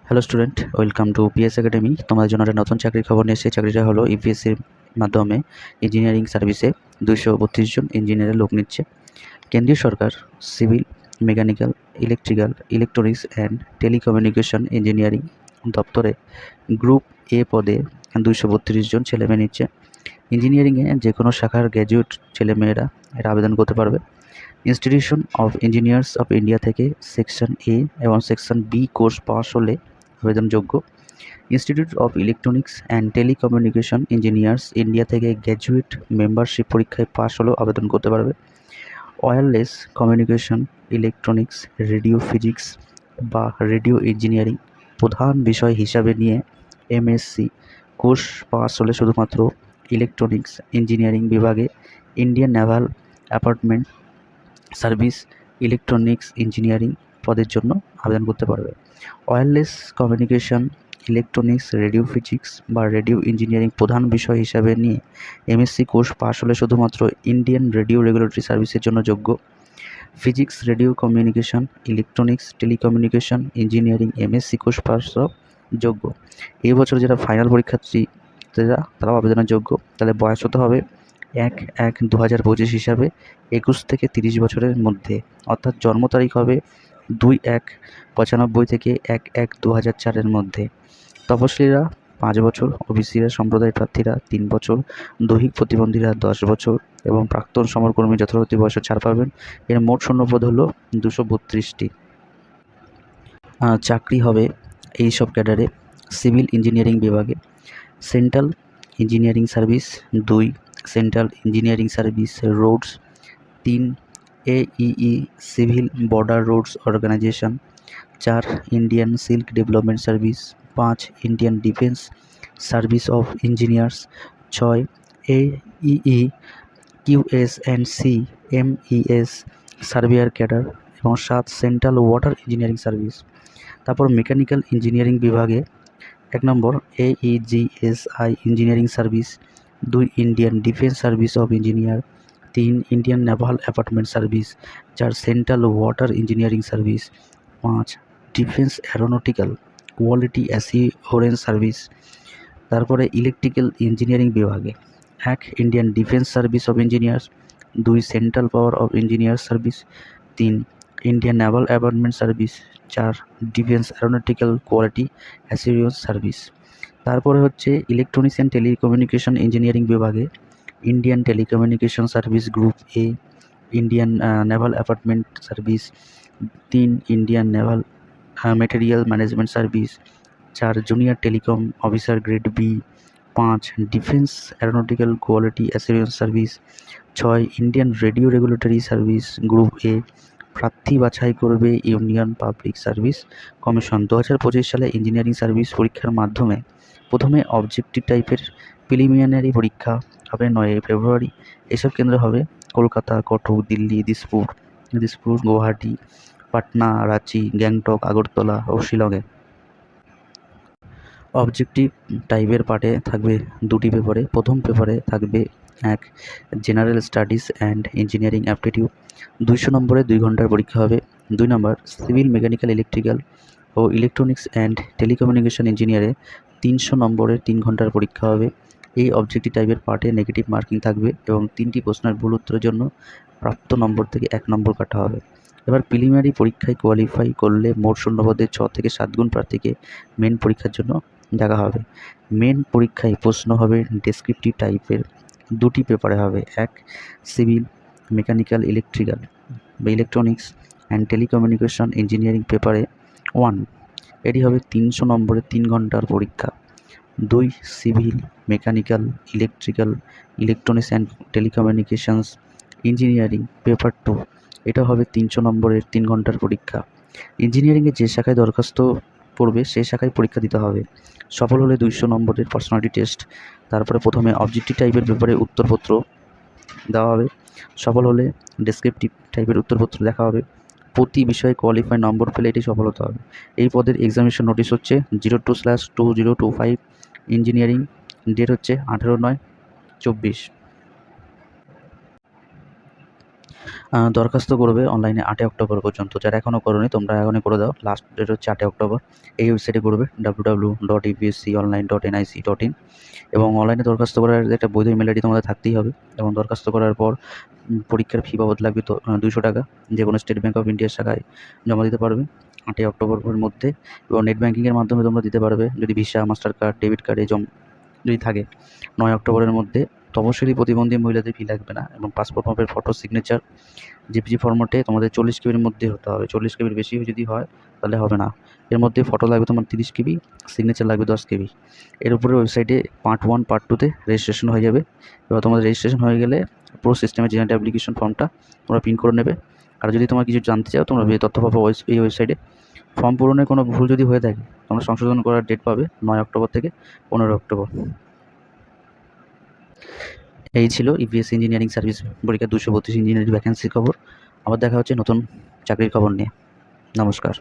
Hello student, welcome to PS academy. তোমাদের জন্য একটা নতুন চাকরির খবর নিয়ে এসেছে। চাকরিটা হলো ইউপিএসসির মাধ্যমে ইঞ্জিনিয়ারিং সার্ভিসে 232 জন ইঞ্জিনিয়ারের লোক নিচ্ছে। কেন্দ্রীয় সরকার civil, mechanical, electrical, electronics and telecommunication engineering দপ্তরে গ্রুপ এ পদে 232 জন ছেলেমেয়ে নিচ্ছে। ইঞ্জিনিয়ারিংয়ে যে কোনো শাখার গ্র্যাজুয়েট ছেলেমেয়েরা এটা আবেদন করতে পারবে। Institution of engineers of India থেকে সেকশন এ এবং সেকশন বি কোর্স পাস হলে আবেদনযোগ্য। Institute of electronics and telecommunication engineers India থেকে গ্র্যাজুয়েট মেম্বারশিপ পরীক্ষায় পাস হলেও আবেদন করতে পারবে। Wireless communication, electronics, radio physics বা রেডিও ইঞ্জিনিয়ারিং প্রধান বিষয় হিসাবে নিয়ে এমএসসি কোর্স পাস হলে শুধুমাত্র ইলেকট্রনিক্স ইঞ্জিনিয়ারিং বিভাগে Indian naval apartment service electronics engineering পদের জন্য আবেদন করতে পারবে। Wireless communication, electronics, radio physics বা রেডিও ইঞ্জিনিয়ারিং প্রধান বিষয় হিসাবে নিয়ে এমএসসি কোর্স পাস হলে শুধুমাত্র ইন্ডিয়ান রেডিও রেগুলেটরি সার্ভিসের জন্য যোগ্য। Physics, radio communication, electronics, telecommunication engineering MSc course পাসও যোগ্য। এই বছর যারা ফাইনাল পরীক্ষার্থী তারাও আবেদনের যোগ্য। তাদের বয়স হতে হবে 1/1/2025 হিসাবে 21 থেকে 30 বছরের মধ্যে, অর্থাৎ জন্ম তারিখ হবে 2/1/95 থেকে 1/1/2004 মধ্যে। তপশিলীরা 5 বছর, ওবিসিরা সম্প্রদায় প্রার্থীরা 3 বছর, দৈহিক প্রতিবন্ধীরা 10 বছর এবং প্রাক্তন সমরকর্মী যথারীতি বয়সে ছাড় পাবেন। এর মোট শূন্যপদ হলো 232টি। চাকরি হবে এইসব ক্যাডারে: সিভিল ইঞ্জিনিয়ারিং বিভাগে central engineering service, 2 central engineering service roads, 3 AEE civil border roads organisation, 4 Indian silk development service, 5 Indian defence service of engineers, 6 AEE QS&C MES surveyor cadre এবং 7 সেন্ট্রাল ওয়াটার ইঞ্জিনিয়ারিং সার্ভিস। তারপর mechanical engineering বিভাগে 1 number AEGSI engineering service, 2 Indian defence service of engineer, 3 Indian naval apartment service, 4 central water engineering service, 5 defence aeronautical quality assurance service. তারপরে electrical engineering বিভাগে 1 Indian defence service of engineers, 2 central power of engineers service, 3 Indian naval apartment service, 4 defence aeronautical quality assurance service. তারপরে হচ্ছে electronics and telecommunication engineering বিভাগে Indian telecommunication service group A, Indian naval apartment service, 3 Indian naval material management service, 4 junior telecom officer grade B, 5 defence aeronautical quality assurance service, 6 Indian radio regulatory service group এ। প্রার্থী বাছাই করবে union public service commission. 2025 সালে engineering service পরীক্ষার মাধ্যমে প্রথমে objective টাইপের preliminary পরীক্ষা হবে 9 ফেব্রুয়ারি। এসব কেন্দ্র হবে কলকাতা, কটক, দিল্লি, দিসপুর, গুয়াহাটি, পাটনা, রাঁচি, গ্যাংটক, আগরতলা ও শিলংয়ে। অবজেক্টিভ টাইপের পার্টে থাকবে 2টি পেপারে। প্রথম পেপারে থাকবে 1 general studies and engineering aptitude, 200 নম্বরের 2 ঘন্টার পরীক্ষা হবে। 2 নম্বর সিভিল, মেকানিক্যাল, ইলেকট্রিক্যাল ও ইলেকট্রনিক্স অ্যান্ড টেলিকমিউনিকেশন ইঞ্জিনিয়ারে 300 নম্বরের 3 ঘন্টার পরীক্ষা হবে। এই অবজেক্টিভ টাইপের পার্টে নেগেটিভ মার্কিং থাকবে এবং 3টি প্রশ্নের ভুল উত্তরের জন্য প্রাপ্ত নম্বর থেকে 1 নম্বর কাটা হবে। এবার প্রিলিমিনারি পরীক্ষায় কোয়ালিফাই করলে মোট শূন্যপদের 6 থেকে 7 গুণ প্রার্থীকে মেন পরীক্ষার জন্য দেখা হবে। মেন পরীক্ষায় প্রশ্ন হবে ডেসক্রিপটিভ টাইপের। 2টি পেপারে হবে: 1 সিভিল, মেকানিক্যাল, ইলেকট্রিক্যাল বা ইলেকট্রনিক্স অ্যান্ড টেলিকমিউনিকেশন ইঞ্জিনিয়ারিং পেপারে 1, এটি হবে 300 নম্বরের 3 ঘন্টার পরীক্ষা। 2 civil, mechanical, electrical, electronics and telecommunications engineering paper 2, এটা হবে 300 নম্বরের 3 ঘন্টার পরীক্ষা। ইঞ্জিনিয়ারিংয়ে যে শাখায় দরখাস্ত পড়বে সেই শাখায় পরীক্ষা দিতে হবে। সফল হলে 200 নম্বরের পার্সোনালিটি টেস্ট। তারপরে প্রথমে অবজেক্টিভ টাইপের পেপারে উত্তরপত্র দেওয়া হবে। সফল হলে ডেসক্রিপটিভ টাইপের উত্তরপত্র দেখা হবে। প্রতি বিষয়ে কোয়ালিফাই নম্বর পেলে এটি সফল হতে হবে। এই পদের এক্সামিনেশন নোটিশ হচ্ছে 02/2025 ইঞ্জিনিয়ারিং, ডেট হচ্ছে 18/9/24। দরখাস্ত করবে অনলাইনে 8 অক্টোবর পর্যন্ত। যারা এখনও করোনি তোমরা এখনই করে দাও। লাস্ট ডেট হচ্ছে 8 অক্টোবর। এই ওয়েবসাইটে করবে www.epsconline.nic.in এবং অনলাইনে দরখাস্ত করার একটা বৈধ ইমেল আইডি তোমাদের থাকতেই হবে। এবং দরখাস্ত করার পর পরীক্ষার ফি বাবদ লাগবে তো 200 টাকা। যে কোনো স্টেট ব্যাঙ্ক অফ ইন্ডিয়ার শাখায় জমা দিতে পারবে 8 অক্টোবরের মধ্যে। এবং নেট ব্যাঙ্কিংয়ের মাধ্যমে তোমরা দিতে পারবে যদি visa, master card, debit card যদি থাকে 9 অক্টোবরের মধ্যে। তো অবশ্যই প্রতিবন্ধী মহিলাদের ফি লাগবে না। এবং পাসপোর্ট মাপের ফটো, সিগনেচার জেপিজি ফরম্যাটে তোমাদের 40 কেবির মধ্যে হতে হবে। 40 কেবির বেশি যদি হয় তাহলে হবে না। এর মধ্যে ফটো লাগবে তোমার 30 কেবি, সিগনেচার লাগবে 10 কেবি। এর উপরে ওয়েবসাইটে পার্ট 1 পার্ট 2তে রেজিস্ট্রেশন হয়ে যাবে। এবার তোমাদের রেজিস্ট্রেশন হয়ে গেলে পুরো সিস্টেমে জেনারেট অ্যাপ্লিকেশন ফর্মটা তোমরা প্রিন্ট করে নেবে। আর যদি তোমরা কিছু জানতে চাও তোমরা তথ্য পাবে এই ওয়েবসাইটে। ফর্ম পূরণে কোনো ভুল যদি হয়ে থাকে তোমরা সংশোধন করার ডেট পাবে 9 অক্টোবর থেকে 15 অক্টোবর। এই ছিল ইপিএস ইঞ্জিনিয়ারিং সার্ভিস পরীক্ষা 232 ইঞ্জিনিয়ারিং ভ্যাকেন্সির খবর। আবার দেখা হচ্ছে নতুন চাকরির খবর নিয়ে। নমস্কার।